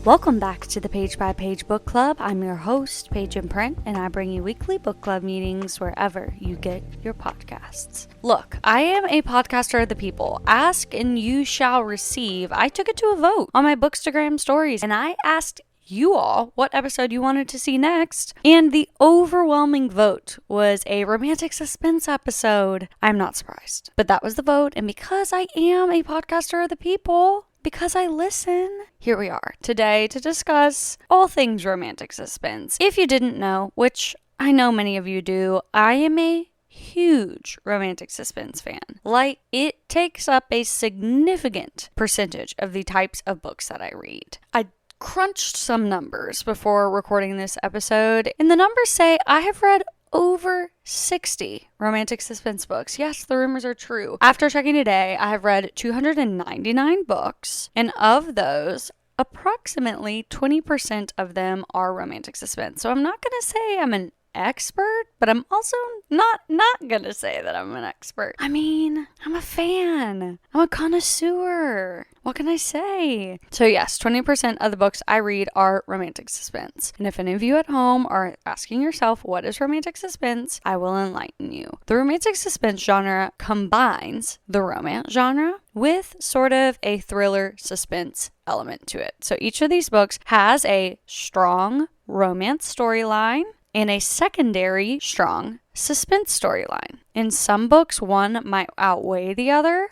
Welcome back to the Page by Page Book Club. I'm your host, Paige in Print, and I bring you weekly book club meetings wherever you get your podcasts. Look, I am a podcaster of the people. Ask and you shall receive. I took it to a vote on my Bookstagram stories, and I asked you all what episode you wanted to see next, and the overwhelming vote was a romantic suspense episode. I'm not surprised, but that was the vote, and because I am a podcaster of the people, because I listen, here we are today to discuss all things romantic suspense. If you didn't know, which I know many of you do, I am a huge romantic suspense fan. Like, it takes up a significant percentage of the types of books that I read. I crunched some numbers before recording this episode, and the numbers say I have read over 60 romantic suspense books. Yes, the rumors are true. After checking today, I have read 299 books, and of those, approximately 20% of them are romantic suspense. So I'm not going to say I'm an expert, but I'm also not gonna say that I'm an expert. I mean, I'm a fan. I'm a connoisseur. What can I say? So yes, 20% of the books I read are romantic suspense. And if any of you at home are asking yourself, what is romantic suspense? I will enlighten you. The romantic suspense genre combines the romance genre with sort of a thriller suspense element to it. So each of these books has a strong romance storyline and a secondary strong suspense storyline. In some books, one might outweigh the other.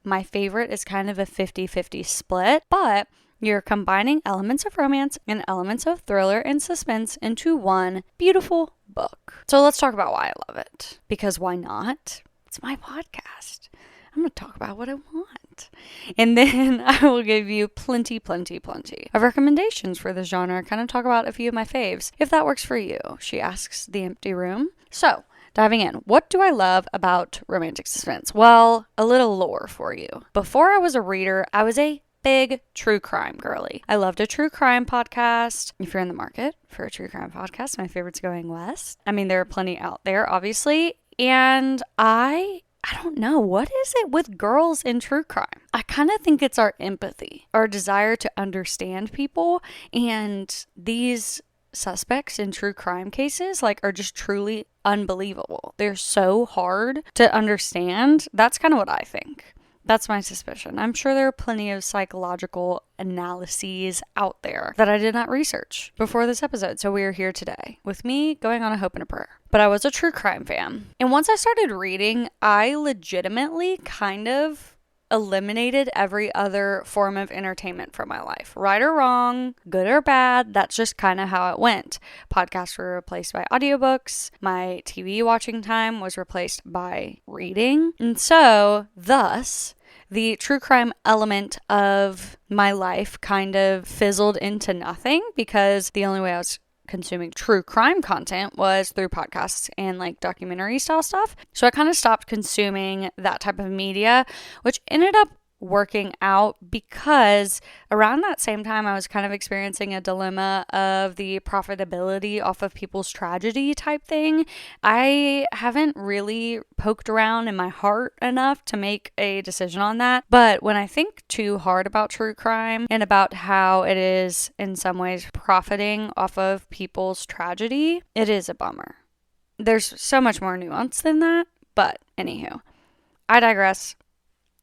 My favorite is kind of a 50-50 split, but you're combining elements of romance and elements of thriller and suspense into one beautiful book. So let's talk about why I love it. Because why not? It's my podcast. I'm going to talk about what I want. And then I will give you plenty of recommendations for this genre. Kind of talk about a few of my faves, if that works for you. She asks the empty room. So, diving in, what do I love about romantic suspense? Well, a little lore for you. Before I was a reader, I was a big true crime girly. I loved a true crime podcast. If you're in the market for a true crime podcast, my favorite's Going West. I mean, there are plenty out there, obviously. And I don't know, what is it with girls in true crime? I kind of think it's our empathy, our desire to understand people, and these suspects in true crime cases are just truly unbelievable. They're so hard to understand. That's kind of what I think. That's my suspicion. I'm sure there are plenty of psychological analyses out there that I did not research before this episode. So we are here today with me going on a hope and a prayer. But I was a true crime fan. And once I started reading, I legitimately kind of eliminated every other form of entertainment from my life. Right or wrong, good or bad, that's just kind of how it went. Podcasts were replaced by audiobooks. My TV watching time was replaced by reading. And so, thus, the true crime element of my life kind of fizzled into nothing because the only way I was consuming true crime content was through podcasts and documentary style stuff. So I kind of stopped consuming that type of media, which ended up working out because around that same time I was kind of experiencing a dilemma of the profitability off of people's tragedy type thing. I haven't really poked around in my heart enough to make a decision on that, but when I think too hard about true crime and about how it is in some ways profiting off of people's tragedy, it is a bummer. There's so much more nuance than that, but anywho, I digress.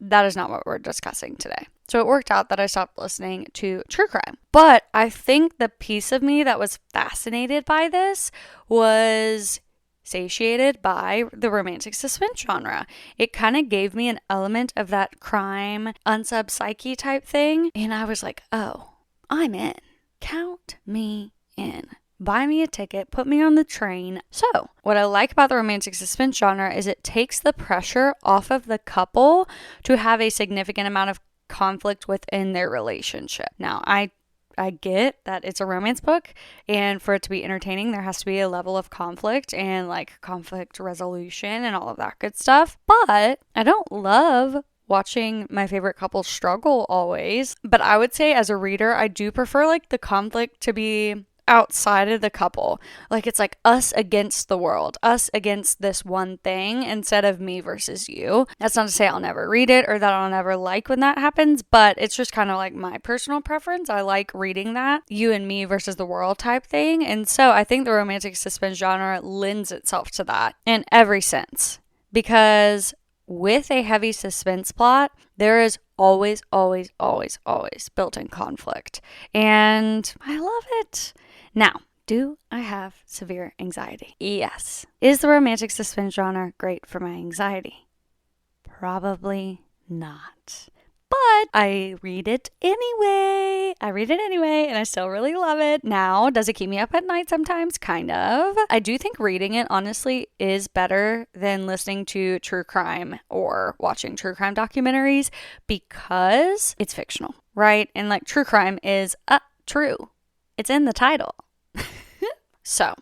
That is not what we're discussing today. So it worked out that I stopped listening to true crime. But I think the piece of me that was fascinated by this was satiated by the romantic suspense genre. It kind of gave me an element of that crime, unsub psyche type thing. And I was like, oh, I'm in. Count me in. Buy me a ticket, put me on the train. So, what I like about the romantic suspense genre is it takes the pressure off of the couple to have a significant amount of conflict within their relationship. Now, I get that it's a romance book, and for it to be entertaining, there has to be a level of conflict and conflict resolution and all of that good stuff. But I don't love watching my favorite couple struggle always. But I would say as a reader, I do prefer the conflict to be outside of the couple. Like it's like us against the world, us against this one thing instead of me versus you. That's not to say I'll never read it or that I'll never like when that happens, but it's just kind of like my personal preference. I like reading that you and me versus the world type thing. And so I think the romantic suspense genre lends itself to that in every sense, because with a heavy suspense plot, there is always built-in conflict. And I love it. Now, do I have severe anxiety? Yes. Is the romantic suspense genre great for my anxiety? Probably not. But I read it anyway. And I still really love it. Now, does it keep me up at night sometimes? Kind of. I do think reading it, honestly, is better than listening to true crime or watching true crime documentaries because it's fictional, right? And like true crime is true. It's in the title. So,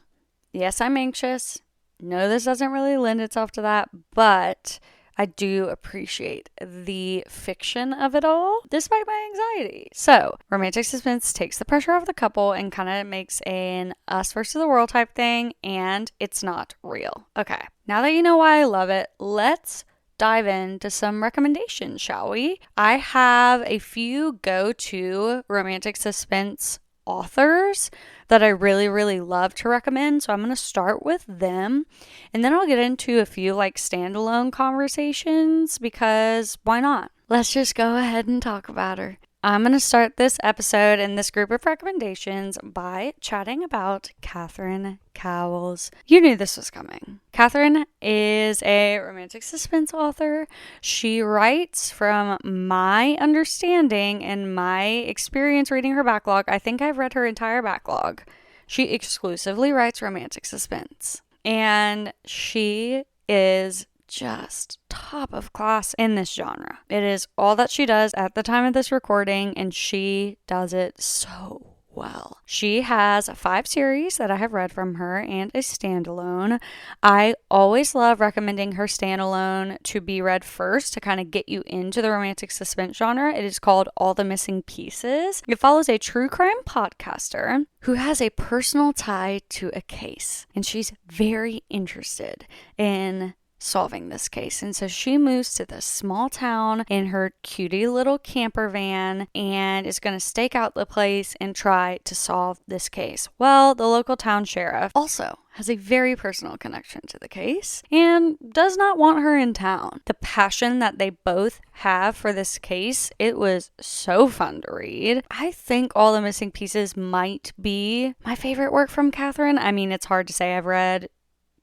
yes, I'm anxious. No, this doesn't really lend itself to that, but I do appreciate the fiction of it all, despite my anxiety. So, romantic suspense takes the pressure off the couple and kind of makes an us versus the world type thing, and it's not real. Okay, now that you know why I love it, let's dive into some recommendations, shall we? I have a few go-to romantic suspense authors that I really love to recommend. So I'm going to start with them, and then I'll get into a few like standalone conversations because why not? Let's just go ahead and talk about her. I'm going to start this episode and this group of recommendations by chatting about Catherine Cowles. You knew this was coming. Catherine is a romantic suspense author. She writes, from my understanding and my experience reading her backlog, I think I've read her entire backlog. She exclusively writes romantic suspense. And she is just top of class in this genre. It is all that she does at the time of this recording, and she does it so well. She has 5 series that I have read from her and a standalone. I always love recommending her standalone to be read first to kind of get you into the romantic suspense genre. It is called All the Missing Pieces. It follows a true crime podcaster who has a personal tie to a case, and she's very interested in solving this case. And so she moves to this small town in her cutie little camper van and is going to stake out the place and try to solve this case. Well, the local town sheriff also has a very personal connection to the case and does not want her in town. The passion that they both have for this case, it was so fun to read. I think All the Missing Pieces might be my favorite work from Catherine. I mean, it's hard to say. I've read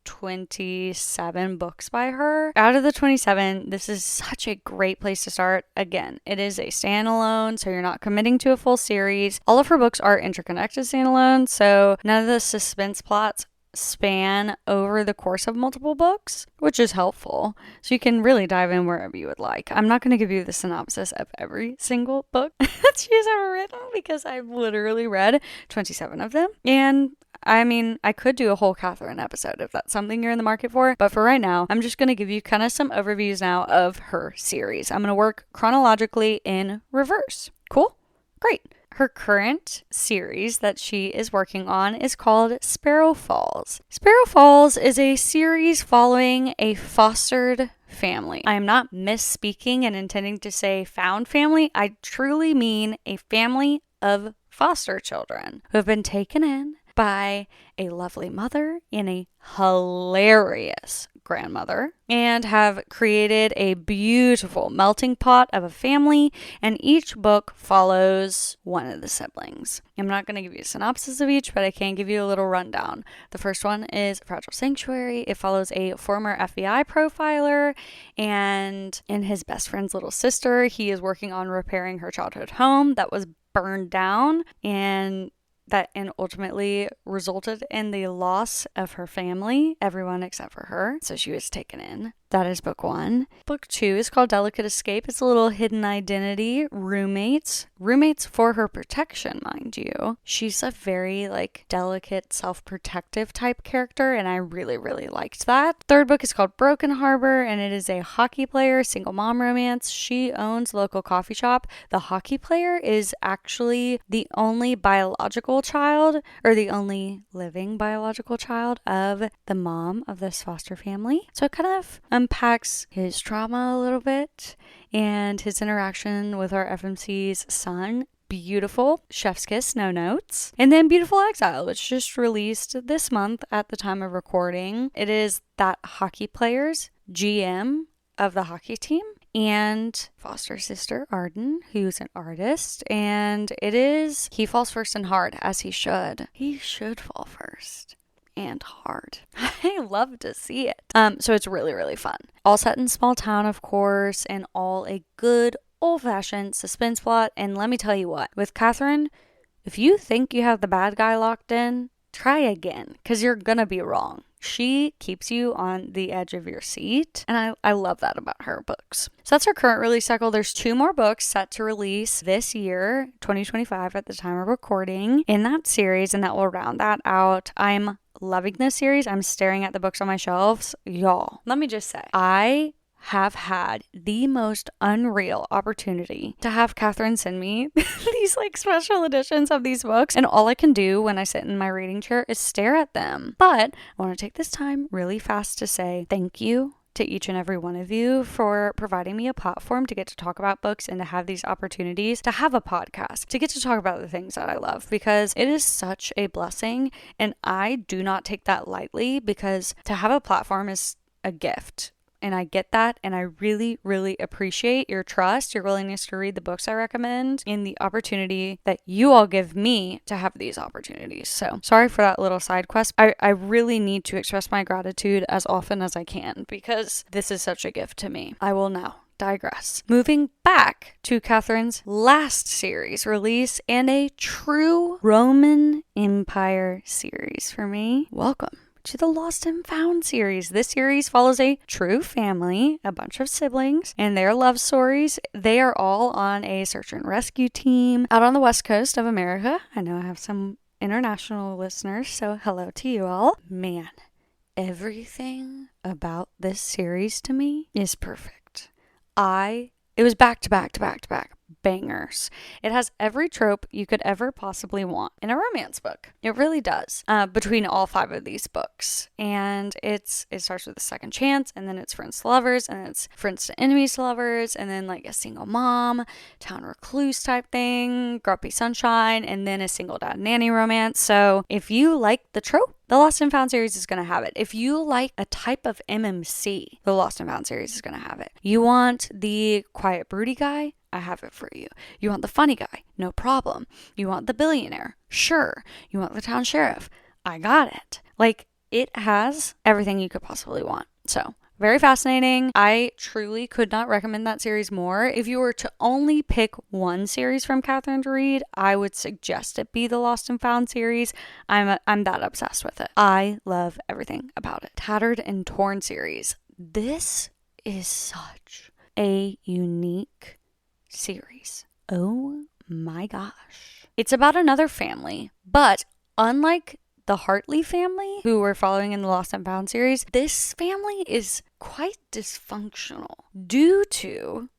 27 books by her. Out of the 27, this is such a great place to start. Again, it is a standalone, so you're not committing to a full series. All of her books are interconnected standalone, so none of the suspense plots span over the course of multiple books, which is helpful. So you can really dive in wherever you would like. I'm not going to give you the synopsis of every single book that she's ever written because I've literally read 27 of them. And I mean, I could do a whole Catherine episode if that's something you're in the market for, but for right now, I'm just going to give you kind of some overviews now of her series. I'm going to work chronologically in reverse. Cool? Great. Her current series that she is working on is called Sparrow Falls. Sparrow Falls is a series following a fostered family. I am not misspeaking and intending to say found family. I truly mean a family of foster children who have been taken in by a lovely mother and a hilarious grandmother, and have created a beautiful melting pot of a family, and each book follows one of the siblings. I'm not going to give you a synopsis of each, but I can give you a little rundown. The first one is Fragile Sanctuary. It follows a former FBI profiler and his best friend's little sister. He is working on repairing her childhood home that was burned down, and ultimately resulted in the loss of her family, everyone except for her. So she was taken in. That is book 1. Book 2 is called Delicate Escape. It's a little hidden identity. Roommates for her protection, mind you. She's a very delicate, self-protective type character, and I really liked that. Third book is called Broken Harbor, and it is a hockey player, single mom romance. She owns a local coffee shop. The hockey player is actually the only biological biological child, or the only living biological child of the mom of this foster family. So it kind of unpacks his trauma a little bit and his interaction with our FMC's son. Beautiful, Chef's Kiss, no notes. And then Beautiful Exile, which just released this month at the time of recording. It is that hockey player's GM of the hockey team and foster sister Arden, who's an artist, and he falls first and hard, as he should. He should fall first and hard. I love to see it. So it's really, really fun. All set in small town, of course, and all a good old-fashioned suspense plot. And let me tell you what, with Catherine, if you think you have the bad guy locked in, try again, because you're gonna be wrong. She keeps you on the edge of your seat, and I love that about her books. So that's her current release cycle. There's 2 more books set to release this year, 2025, at the time of recording, in that series, and that will round that out. I'm loving this series. I'm staring at the books on my shelves. Y'all, let me just say, I have had the most unreal opportunity to have Catherine send me these like special editions of these books, and all I can do when I sit in my reading chair is stare at them. But I want to take this time really fast to say thank you to each and every one of you for providing me a platform to get to talk about books and to have these opportunities to have a podcast, to get to talk about the things that I love, because it is such a blessing, and I do not take that lightly, because to have a platform is a gift. And I get that, and I really, really appreciate your trust, your willingness to read the books I recommend, and the opportunity that you all give me to have these opportunities. So sorry for that little side quest. I really need to express my gratitude as often as I can, because this is such a gift to me. I will now digress. Moving back to Catherine's last series release, and a true Roman Empire series for me. Welcome to the Lost and Found series. This series follows a true family, a bunch of siblings, and their love stories. They are all on a search and rescue team out on the west coast of America. I know I have some international listeners, so hello to you all. Man, everything about this series to me is perfect. It was back to back bangers. It has every trope you could ever possibly want in a romance book. It really does, between all 5 of these books. And it starts with a second chance, and then it's friends to lovers, and it's friends to enemies to lovers, and then like a single mom, town recluse type thing, grumpy sunshine, and then a single dad nanny romance. So if you like the trope, the Lost and Found series is going to have it. If you like a type of MMC, the Lost and Found series is going to have it. You want the quiet, broody guy? I have it for you. You want the funny guy? No problem. You want the billionaire? Sure. You want the town sheriff? I got it. Like, it has everything you could possibly want. So, very fascinating. I truly could not recommend that series more. If you were to only pick one series from Catherine to read, I would suggest it be the Lost and Found series. I'm that obsessed with it. I love everything about it. Tattered and Torn series. This is such a unique series. Oh my gosh. It's about another family, but unlike the Hartley family, who we're following in the Lost and Found series, this family is quite dysfunctional due to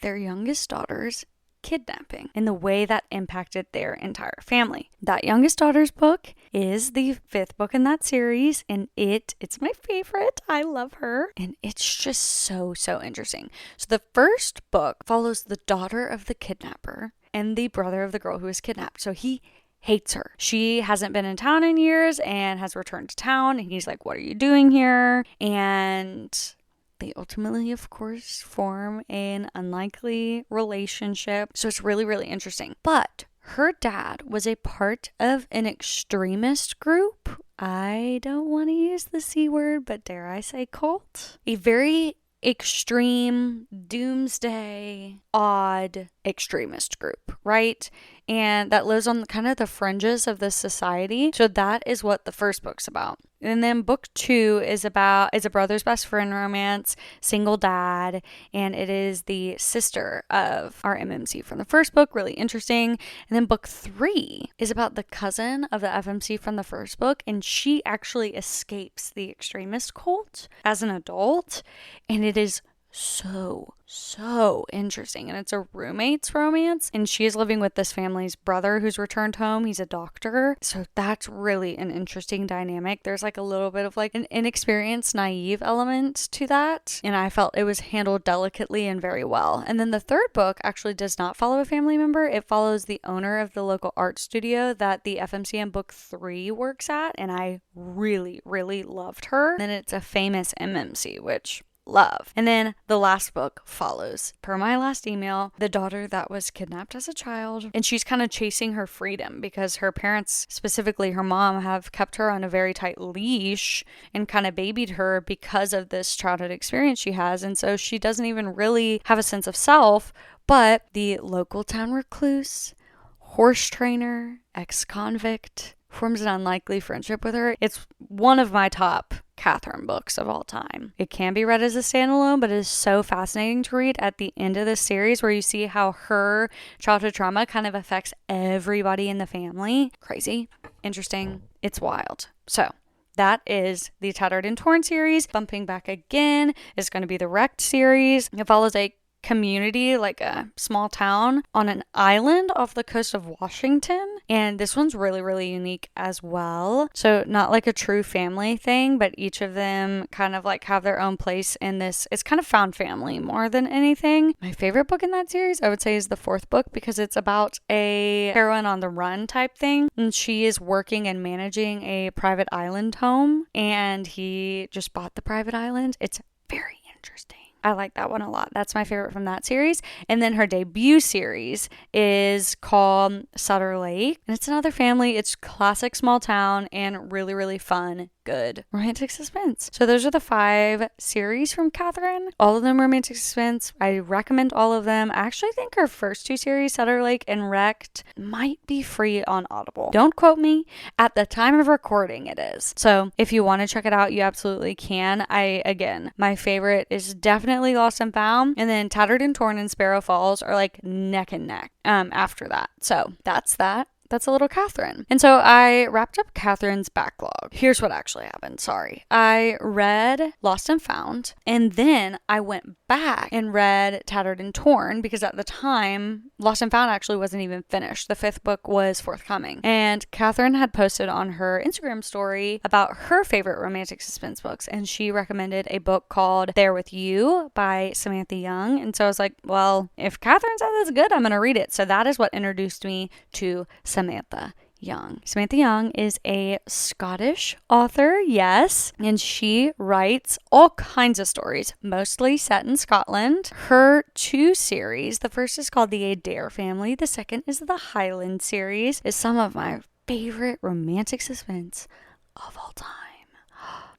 their youngest daughter's kidnapping and the way that impacted their entire family. That youngest daughter's book is the 5th book in that series, and it's my favorite. I love her, and it's just so interesting. So the first book follows the daughter of the kidnapper and the brother of the girl who was kidnapped. So he hates her. She hasn't been in town in years and has returned to town, and he's like, what are you doing here? And they ultimately, of course, form an unlikely relationship. So it's really interesting. But her dad was a part of an extremist group. I don't want to use the C word, but dare I say cult? A very extreme, doomsday, odd extremist group, right? And that lives on kind of the fringes of this society. So that is what the first book's about. And then book 2 is a brother's best friend romance, single dad, and it is the sister of our MMC from the first book, really interesting. And then book 3 is about the cousin of the FMC from the first book, and she actually escapes the extremist cult as an adult, and it is so interesting. And it's a roommate's romance, and she is living with this family's brother who's returned home. He's a doctor. So that's really an interesting dynamic. There's like a little bit of like an inexperienced, naive element to that, and I felt it was handled delicately and very well. And then the third book actually does not follow a family member. It follows the owner of the local art studio that the FMCM book 3 works at, and I really loved her. And then it's a famous MMC, which love. And then the last book follows, per my last email, the daughter that was kidnapped as a child, and she's kind of chasing her freedom because her parents, specifically her mom, have kept her on a very tight leash and kind of babied her because of this childhood experience she has. And so she doesn't even really have a sense of self, but the local town recluse, horse trainer, ex-convict, forms an unlikely friendship with her. It's one of my top Catherine books of all time. It can be read as a standalone, but it is so fascinating to read at the end of this series where you see how her childhood trauma kind of affects everybody in the family. Crazy, interesting, it's wild. So that is the Tattered and Torn series. Bumping back again is going to be the Wrecked series. It follows a community, like a small town on an island off the coast of Washington, and this one's really unique as well. So not like a true family thing, but each of them kind of like have their own place in this. It's kind of found family more than anything. My favorite book in that series, I would say, is the fourth book, because it's about a heroine on the run type thing, and she is working and managing a private island home, and he just bought the private island. It's very interesting. I like that one a lot. That's my favorite from that series. And then her debut series is called Sutter Lake. And it's another family. It's classic small town and really fun, good romantic suspense. So those are the 5 series from Catherine. All of them romantic suspense. I recommend all of them. I actually think her first 2 series, Sutter Lake and Wrecked, might be free on Audible. Don't quote me. At the time of recording, it is. So if you want to check it out, you absolutely can. Again, my favorite is definitely Lost and Found, and then Tattered and Torn and Sparrow Falls are like neck and neck after that. So that's that. That's a little Catherine. And so I wrapped up Catherine's backlog. Here's what actually happened. Sorry. I read Lost and Found, and then I went back and read Tattered and Torn, because at the time, Lost and Found actually wasn't even finished. The 5th book was forthcoming. And Catherine had posted on her Instagram story about her favorite romantic suspense books, and she recommended a book called There With You by Samantha Young. And so I was like, well, if Catherine says it's good, I'm going to read it. So that is what introduced me to Samantha Young. Samantha Young is a Scottish author, yes, and she writes all kinds of stories, mostly set in Scotland. Her 2 series, the first is called the Adair Family, the second is the Highland series, is some of my favorite romantic suspense of all time.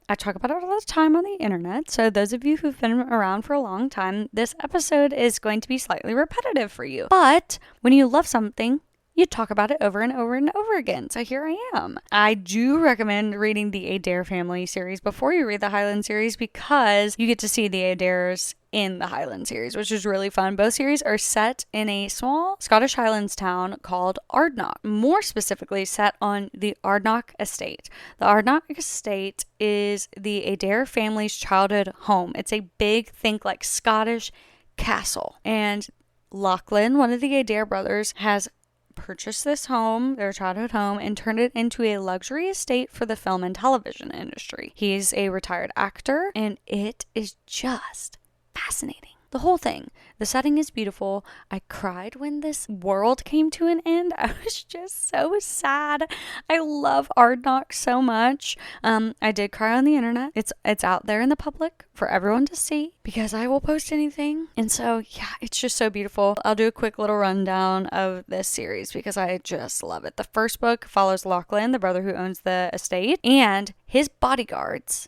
I talk about it all the time on the internet, so those of you who've been around for a long time, this episode is going to be slightly repetitive for you. But when you love something, you talk about it over and over and over again. So here I am. I do recommend reading the Adair Family series before you read the Highland series, because you get to see the Adairs in the Highland series, which is really fun. Both series are set in a small Scottish Highlands town called Ardnach, more specifically set on the Ardnach estate. The Ardnach estate is the Adair family's childhood home. It's a big, think like Scottish castle. And Lachlan, one of the Adair brothers, has purchased this home, their childhood home, and turned it into a luxury estate for the film and television industry. He's a retired actor, and it is just fascinating. The whole thing. The setting is beautiful. I cried when this world came to an end. I was just so sad. I love Ardnach so much. I did cry on the internet. It's out there in the public for everyone to see, because I will post anything. And so, yeah, it's just so beautiful. I'll do a quick little rundown of this series because I just love it. The first book follows Lachlan, the brother who owns the estate, and his bodyguard's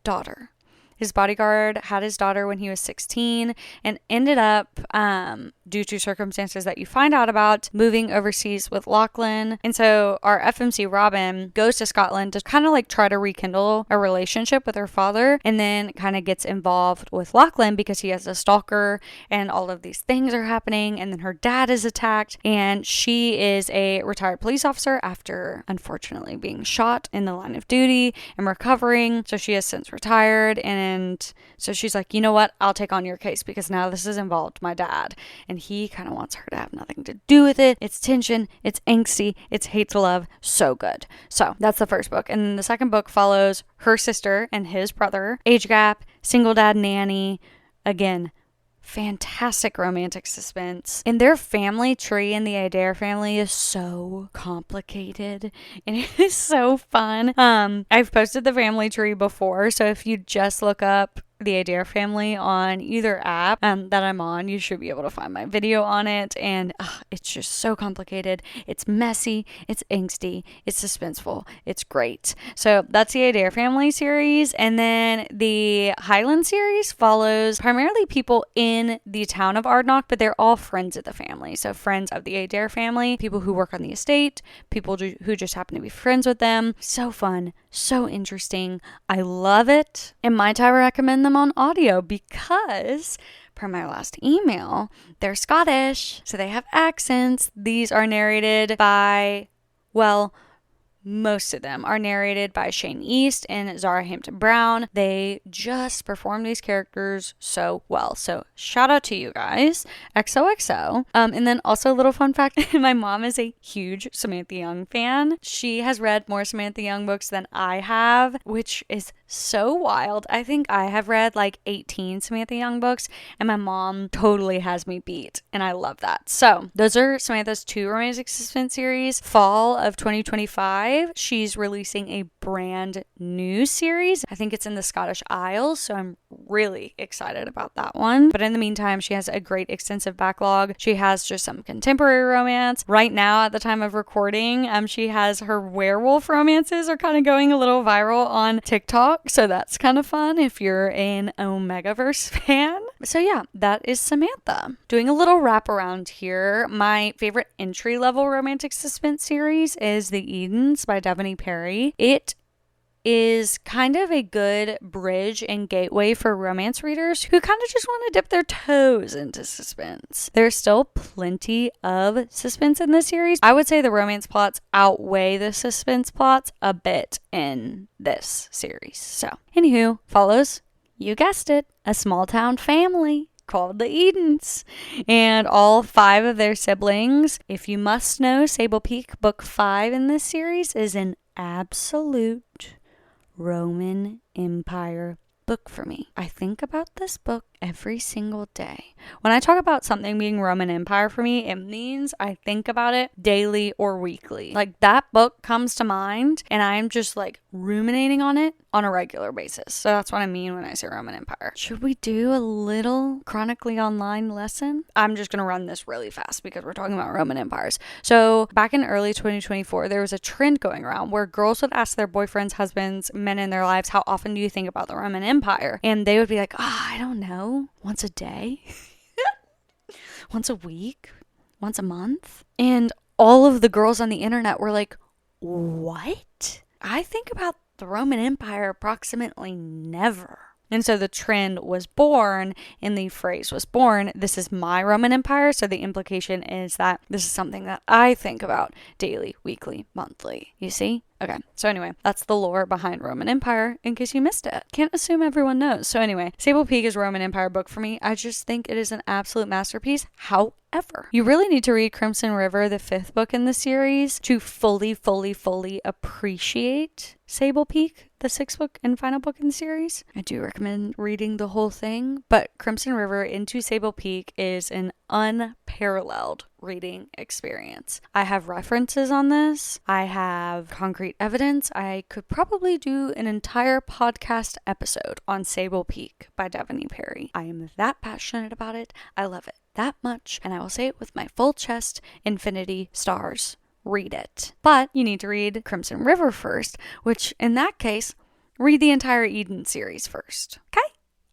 daughter. His bodyguard had his daughter when he was 16 and ended up due to circumstances that you find out about, moving overseas with Lachlan. And so our FMC Robin goes to Scotland to kind of like try to rekindle a relationship with her father, and then kind of gets involved with Lachlan because he has a stalker and all of these things are happening. And then her dad is attacked, and she is a retired police officer after unfortunately being shot in the line of duty and recovering. So she has since retired, and so she's like, you know what, I'll take on your case because now this has involved my dad, and he kind of wants her to have nothing to do with it. It's tension, it's angsty, it's hate to love, so good. So that's the first book. And then the second book follows her sister and his brother, age gap, single dad nanny. Again, fantastic romantic suspense. And their family tree in the Adair family is so complicated and it is so fun. I've posted the family tree before, so if you just look up the Adair family on either app that I'm on, you should be able to find my video on it. And it's just so complicated. It's messy, it's angsty, it's suspenseful, it's great. So that's the Adair family series. And then the Highland series follows primarily people in the town of Ardnach, but they're all friends of the family. So friends of the Adair family, people who work on the estate, people who just happen to be friends with them. So fun, so interesting. I love it. And might I recommend them on audio because, per my last email, they're Scottish, so they have accents. These are narrated by, well, most of them are narrated by Shane East and Zara Hampton Brown. They just perform these characters so well. So shout out to you guys. XOXO. And then also a little fun fact, my mom is a huge Samantha Young fan. She has read more Samantha Young books than I have, which is so wild. I think I have read like 18 Samantha Young books, and my mom totally has me beat, and I love that. So those are Samantha's 2 romantic suspense series. Fall of 2025, she's releasing a brand new series. I think it's in the Scottish Isles, so I'm really excited about that one. But in the meantime, she has a great extensive backlog. She has just some contemporary romance. Right now, at the time of recording, she has her werewolf romances are kind of going a little viral on TikTok. So that's kind of fun if you're an Omegaverse fan. So yeah, that is Samantha. Doing a little wraparound here, my favorite entry-level romantic suspense series is The Edens by Devony Perry. It is kind of a good bridge and gateway for romance readers who kind of just want to dip their toes into suspense. There's still plenty of suspense in this series. I would say the romance plots outweigh the suspense plots a bit in this series. So, anywho, follows, you guessed it, a small town family called the Edens, and all 5 of their siblings. If you must know, Sable Peak book 5 in this series is an absolute Roman Empire book for me. I think about this book every single day. When I talk about something being Roman Empire for me, it means I think about it daily or weekly. Like that book comes to mind and I'm just like ruminating on it on a regular basis. So that's what I mean when I say Roman Empire. Should we do a little Chronically Online lesson? I'm just going to run this really fast because we're talking about Roman empires. So back in early 2024, there was a trend going around where girls would ask their boyfriends, husbands, men in their lives, how often do you think about the Roman Empire? And they would be like, I don't know, once a day, once a week, once a month. And all of the girls on the internet were like, what? I think about the Roman Empire approximately never. And so the trend was born and the phrase was born, this is my Roman Empire. So the implication is that this is something that I think about daily, weekly, monthly. You see? Okay, so anyway, that's the lore behind Roman Empire in case you missed it. Can't assume everyone knows. So anyway, Sable Peak is a Roman Empire book for me. I just think it is an absolute masterpiece. However, you really need to read Crimson River, the 5th book in the series, to fully appreciate Sable Peak, the 6th book and final book in the series. I do recommend reading the whole thing, but Crimson River into Sable Peak is an unparalleled reading experience. I have references on this. I have concrete evidence. I could probably do an entire podcast episode on Sable Peak by Devony Perry. I am that passionate about it. I love it that much, and I will say it with my full chest, infinity stars. Read it. But you need to read Crimson River first, which in that case, read the entire Eden series first. Okay?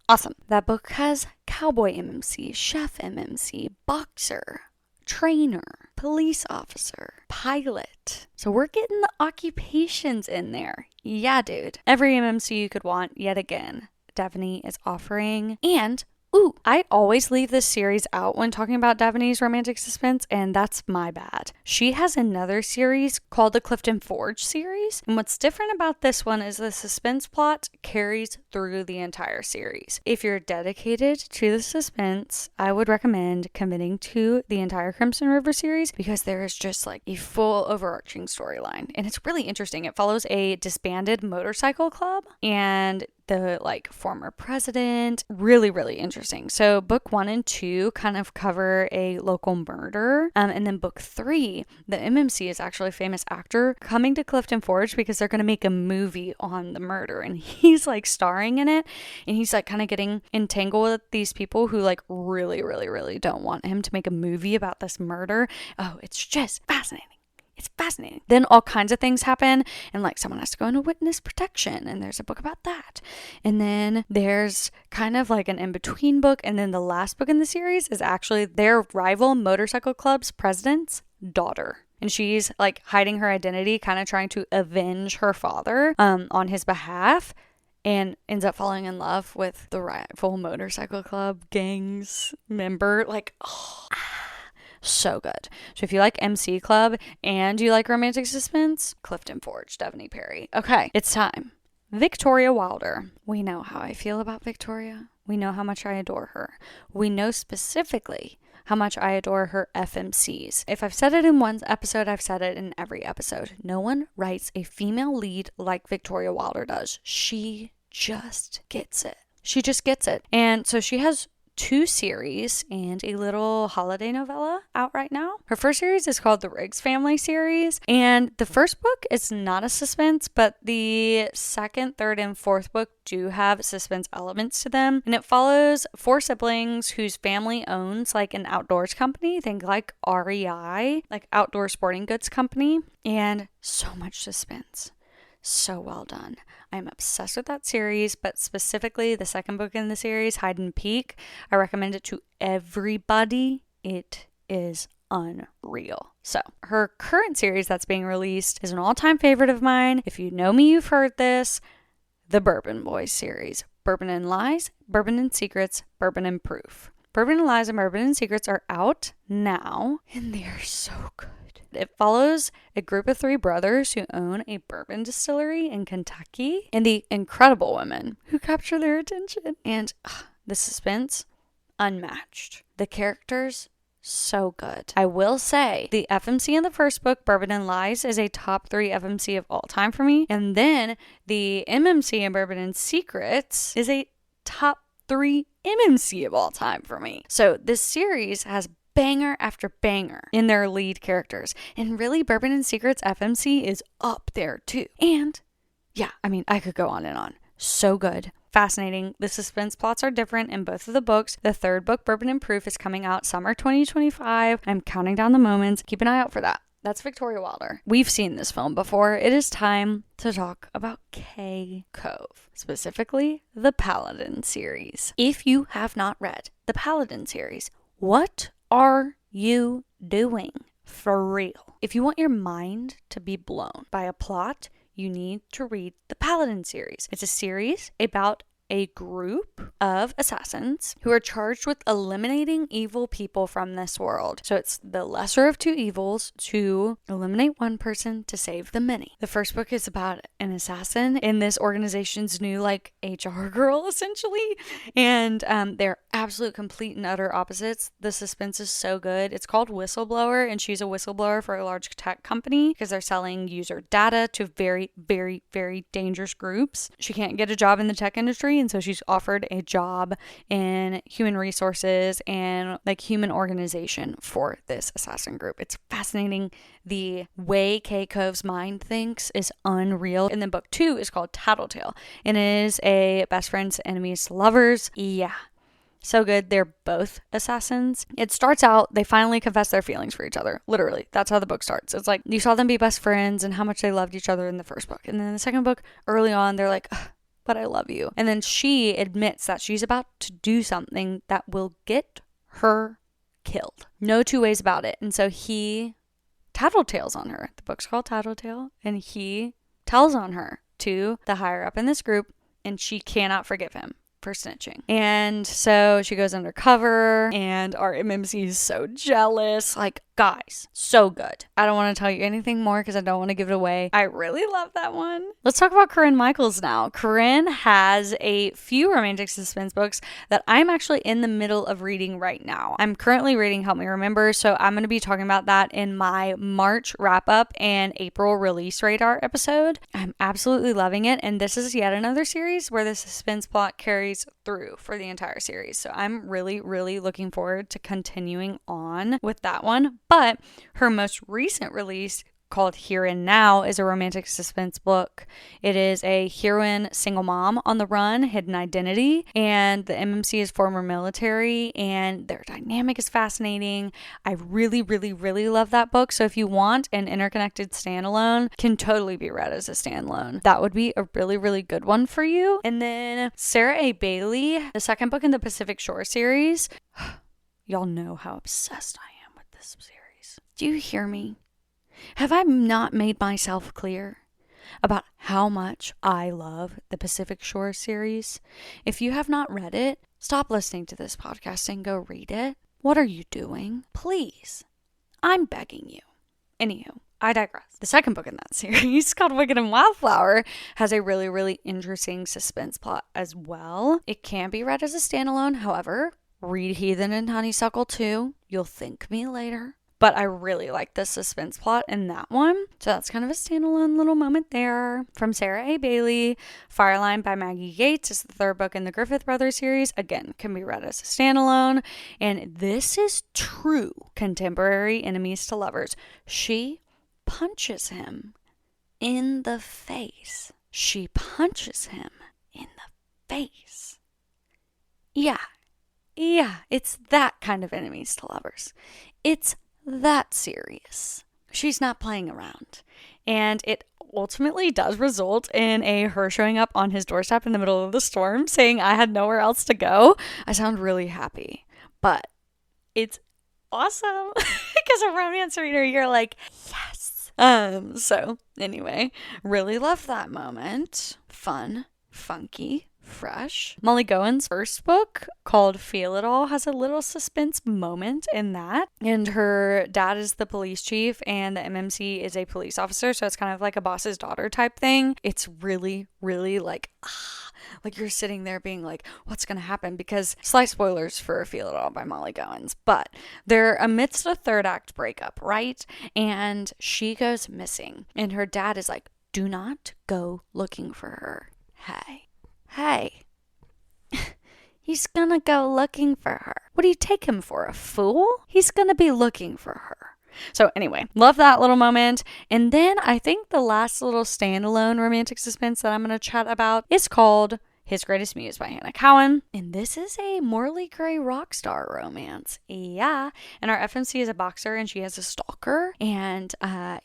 Awesome. That book has cowboy MMC, chef MMC, boxer, trainer, police officer, pilot. So we're getting the occupations in there. Yeah, dude. Every MMC you could want, yet again, Devaney is offering. And ooh, I always leave this series out when talking about Devaney's romantic suspense, and that's my bad. She has another series called the Clifton Forge series, and what's different about this one is the suspense plot carries through the entire series. If you're dedicated to the suspense, I would recommend committing to the entire Crimson River series because there is just like a full overarching storyline, and it's really interesting. It follows a disbanded motorcycle club and the like former president. Really, really interesting. So book 1 and 2 kind of cover a local murder. And then book 3, the MMC is actually a famous actor coming to Clifton Forge because they're going to make a movie on the murder. And he's like starring in it. And he's like kind of getting entangled with these people who like really, really, really don't want him to make a movie about this murder. Oh, it's just fascinating. It's fascinating. Then all kinds of things happen, and like someone has to go into witness protection, and there's a book about that. And then there's kind of like an in-between book, and then the last book in the series is actually their rival motorcycle club's president's daughter. And she's like hiding her identity, kind of trying to avenge her father on his behalf, and ends up falling in love with the rival motorcycle club gang's member. Like, oh, so good. So if you like MC Club and you like romantic suspense, Clifton Forge, Devaney Perry. Okay, it's time. Victoria Wilder. We know how I feel about Victoria. We know how much I adore her. We know specifically how much I adore her FMCs. If I've said it in one episode, I've said it in every episode. No one writes a female lead like Victoria Wilder does. She just gets it. She just gets it. And so she has 2 series and a little holiday novella out right now. Her first series is called the Riggs Family series, and the first book is not a suspense, but the second, third, and fourth book do have suspense elements to them, and it follows 4 siblings whose family owns like an outdoors company. Think like REI, like outdoor sporting goods company, and so much suspense. So well done. I'm obsessed with that series, but specifically the second book in the series, Hide and Peak. I recommend it to everybody. It is unreal. So her current series that's being released is an all-time favorite of mine. If you know me, you've heard this. The Bourbon Boys series. Bourbon and Lies, Bourbon and Secrets, Bourbon and Proof. Bourbon and Lies and Bourbon and Secrets are out now, and they're so good. It follows a group of 3 brothers who own a bourbon distillery in Kentucky and the incredible women who capture their attention. And the suspense, unmatched. The characters, so good. I will say the FMC in the first book, Bourbon and Lies, is a top 3 FMC of all time for me. And then the MMC in Bourbon and Secrets is a top 3 MMC of all time for me. So this series has banger after banger in their lead characters. And really, Bourbon and Secrets FMC is up there too. And yeah, I mean, I could go on and on. So good. Fascinating. The suspense plots are different in both of the books. The third book, Bourbon and Proof, is coming out summer 2025. I'm counting down the moments. Keep an eye out for that. That's Victoria Wilder. We've seen this film before. It is time to talk about K Cove, specifically the Paladin series. If you have not read the Paladin series, what are you doing? For real. If you want your mind to be blown by a plot, you need to read the Paladin series. It's a series about a group of assassins who are charged with eliminating evil people from this world. So it's the lesser of 2 evils to eliminate one person to save the many. The first book is about an assassin in this organization's new like HR girl essentially, and they're absolute complete and utter opposites. The suspense is so good. It's called Whistleblower, and she's a whistleblower for a large tech company because they're selling user data to very, very, very dangerous groups. She can't get a job in the tech industry, and so she's offered a job in human resources and like human organization for this assassin group. It's fascinating. The way K Cove's mind thinks is unreal. And then book 2 is called Tattletale, and it is a best friends, enemies, lovers. Yeah. So good. They're both assassins. It starts out, they finally confess their feelings for each other. Literally. That's how the book starts. It's like you saw them be best friends and how much they loved each other in the first book. And then in the second book, early on, they're like, but I love you. And then she admits that she's about to do something that will get her killed. No two ways about it. And so he tattletales on her. The book's called Tattletale, and he tells on her to the higher up in this group, and she cannot forgive him for snitching. And so she goes undercover, and our MMC is so jealous. Like, guys, so good. I don't want to tell you anything more because I don't want to give it away. I really love that one. Let's talk about Corinne Michaels now. Corinne has a few romantic suspense books that I'm actually in the middle of reading right now. I'm currently reading Help Me Remember, so I'm going to be talking about that in my March wrap-up and April release radar episode. I'm absolutely loving it, and this is yet another series where the suspense plot carries through for the entire series. So I'm really, really looking forward to continuing on with that one. But her most recent release, called Here and Now, is a romantic suspense book. It is a heroine single mom on the run, hidden identity, and the MMC is former military, and their dynamic is fascinating. I really, really, really love that book. So if you want an interconnected standalone, can totally be read as a standalone. That would be a really, really good one for you. And then Sarah A. Bailey, the second book in the Pacific Shore series. Y'all know how obsessed I am with this series. Do you hear me? Have I not made myself clear about how much I love the Pacific Shore series? If you have not read it, stop listening to this podcast and go read it. What are you doing? Please. I'm begging you. Anywho, I digress. The second book in that series, called Wicked and Wildflower, has a really, really interesting suspense plot as well. It can be read as a standalone. However, read Heathen and Honeysuckle too. You'll thank me later. But I really like the suspense plot in that one. So that's kind of a standalone little moment there. From Sarah A. Bailey, Fireline by Maggie Gates is the third book in the Griffith Brothers series. Again, can be read as a standalone. And this is true contemporary enemies to lovers. She punches him in the face. She punches him in the face. Yeah, it's that kind of enemies to lovers. It's that serious. She's not playing around. And it ultimately does result in her showing up on his doorstep in the middle of the storm saying, I had nowhere else to go. I sound really happy. But it's awesome. Because a romance reader, you're like, yes. So anyway, really love that moment. Fun, funky, fresh. Molly Gowen's first book, called Feel It All, has a little suspense moment in that. And her dad is the police chief and the MMC is a police officer. So it's kind of like a boss's daughter type thing. It's really, really like you're sitting there being like, what's going to happen? Because slight spoilers for Feel It All by Molly Gowen's. But they're amidst a third act breakup, right? And she goes missing. And her dad is like, do not go looking for her. Hey, he's gonna go looking for her. What do you take him for, a fool? He's gonna be looking for her. So anyway, love that little moment. And then I think the last little standalone romantic suspense that I'm gonna chat about is called His Greatest Muse by Hannah Cowan. And this is a Morley Gray rock star romance. Yeah. And our FMC is a boxer and she has a stalker. And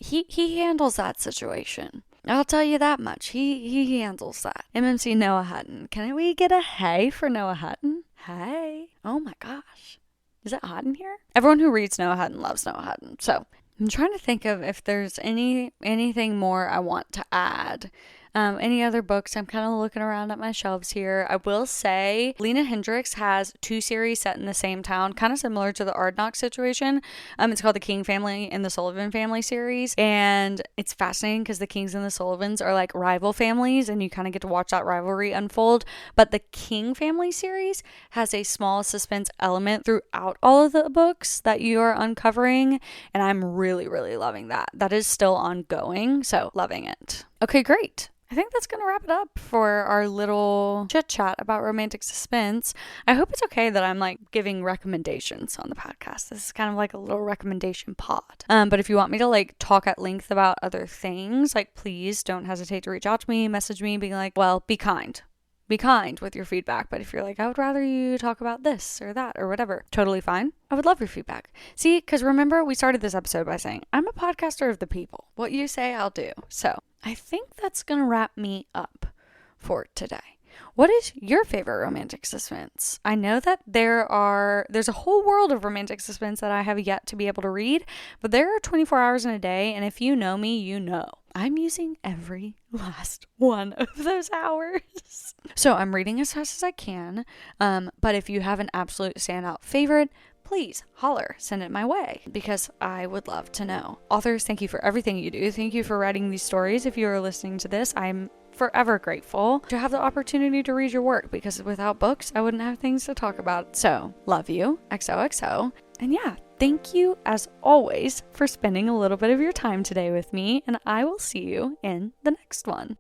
he handles that situation. I'll tell you that much. He handles that. MMC Noah Hutton. Can we get a hey for Noah Hutton? Hey. Oh my gosh. Is it hot in here? Everyone who reads Noah Hutton loves Noah Hutton. So I'm trying to think of if there's anything more I want to add. Any other books? I'm kind of looking around at my shelves here. I will say Lena Hendricks has 2 series set in the same town, kind of similar to the Ardnock situation. It's called the King Family and the Sullivan Family series. And it's fascinating because the Kings and the Sullivans are like rival families and you kind of get to watch that rivalry unfold. But the King Family series has a small suspense element throughout all of the books that you are uncovering. And I'm really, really loving that. That is still ongoing. So loving it. Okay, great. I think that's going to wrap it up for our little chit chat about romantic suspense. I hope it's okay that I'm like giving recommendations on the podcast. This is kind of like a little recommendation pod. But if you want me to like talk at length about other things, like please don't hesitate to reach out to me, message me, being like, well, be kind. Be kind with your feedback. But if you're like, I would rather you talk about this or that or whatever, totally fine. I would love your feedback. See, because remember, we started this episode by saying, I'm a podcaster of the people. What you say, I'll do. So I think that's going to wrap me up for today. What is your favorite romantic suspense? I know that there's a whole world of romantic suspense that I have yet to be able to read, but there are 24 hours in a day, and if you know me, you know I'm using every last one of those hours. So I'm reading as fast as I can, but if you have an absolute standout favorite, please holler, send it my way, because I would love to know. Authors, thank you for everything you do. Thank you for writing these stories. If you are listening to this, I'm forever grateful to have the opportunity to read your work, because without books, I wouldn't have things to talk about. So, love you, XOXO. And yeah, thank you as always for spending a little bit of your time today with me, and I will see you in the next one.